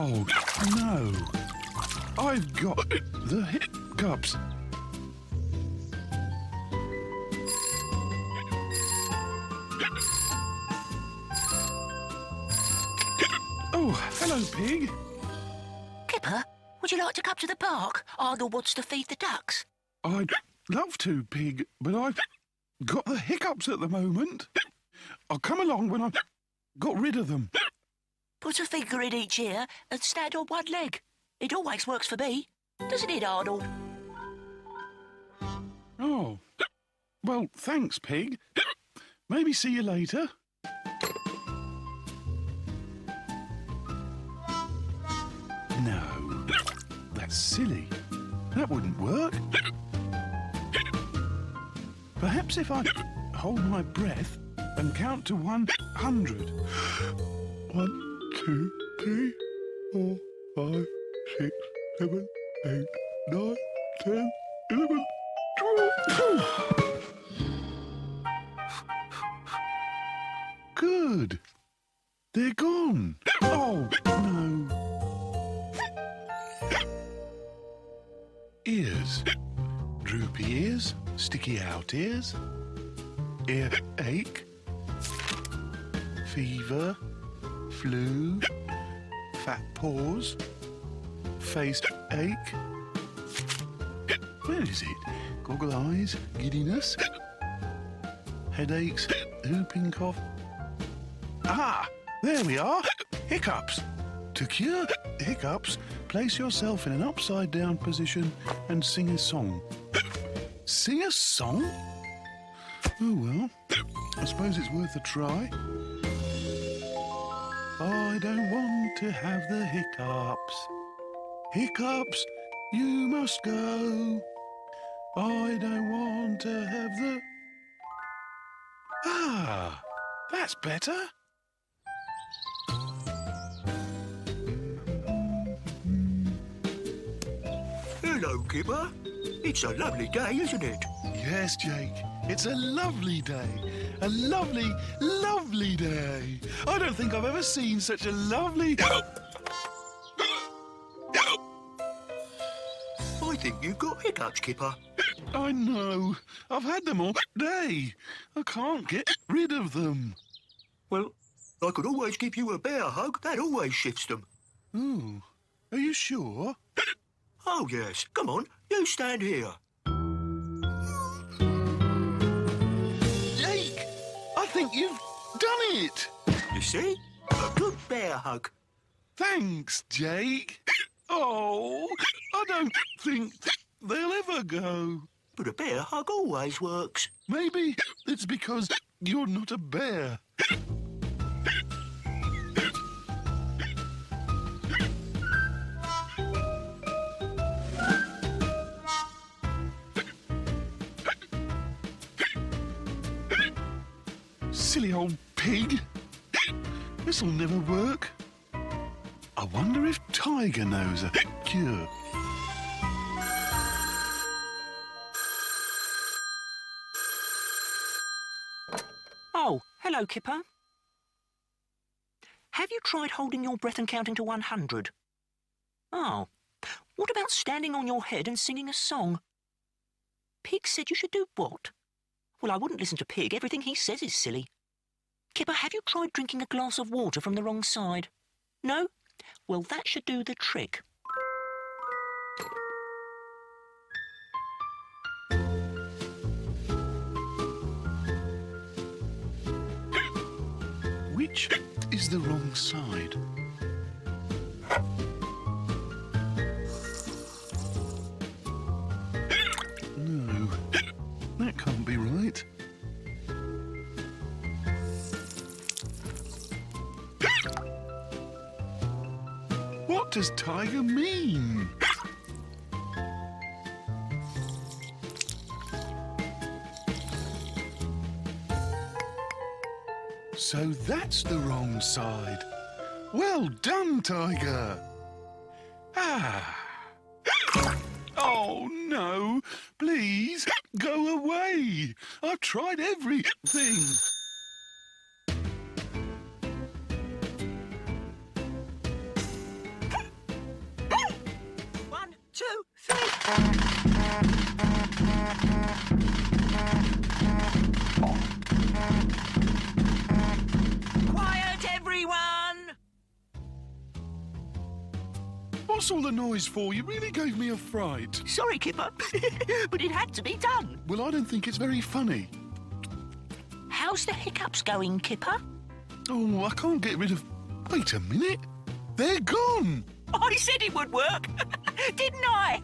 Oh, no. I've got the hiccups. Oh, hello, Pig. Kipper, would you like to come to the park? Arnold wants to feed the ducks. I'd love to, Pig, but I've got the hiccups at the moment. I'll come along when I've got rid of them. Put a finger in each ear and stand on one leg. It always works for me. Doesn't it, Arnold? Oh, well, thanks, Pig. Maybe see you later. No, that's silly. That wouldn't work. Perhaps if I hold my breath and count to 100. 1, 2, 3, 4, 5, 6, 7, 8, 9, 10, 11, 12. Good. They're gone. Oh, no. Ears. Droopy ears, sticky out ears, earache, fever, flu, fat paws, face ache. Where is it? Goggle eyes, giddiness, headaches, whooping cough. Ah, there we are. Hiccups. To cure hiccups, place yourself in an upside-down position and sing a song. Sing a song? Oh, well, I suppose it's worth a try. I don't want to have the hiccups. Hiccups, you must go. I don't want to have the... Ah, that's better. Hello, Kipper. It's a lovely day, isn't it? Yes, Jake. It's a lovely day. A lovely, lovely day. I don't think I've ever seen such a lovely... I think you've got hiccups, Kipper. I know. I've had them all day. I can't get rid of them. Well, I could always give you a bear hug. That always shifts them. Oh, are you sure? Oh, yes. Come on, you stand here. Jake, I think you've done it. You see? A good bear hug. Thanks, Jake. Oh, I don't think they'll ever go. But a bear hug always works. Maybe it's because you're not a bear. Silly old pig. This'll never work. I wonder if Tiger knows a cure. Oh, hello, Kipper. Have you tried holding your breath and counting to 100? Oh, what about standing on your head and singing a song? Pig said you should do what? Well, I wouldn't listen to Pig. Everything he says is silly. Kipper, have you tried drinking a glass of water from the wrong side? No? Well, that should do the trick. Which is the wrong side? No, that can't be right. What does Tiger mean? So that's the wrong side. Well done, Tiger. Ah. Oh, no. Please, go away. I've tried everything. What's all the noise for? You really gave me a fright. Sorry, Kipper, but it had to be done. Well, I don't think it's very funny. How's the hiccups going, Kipper? Oh, I can't get rid of... Wait a minute. They're gone. I said it would work, didn't I?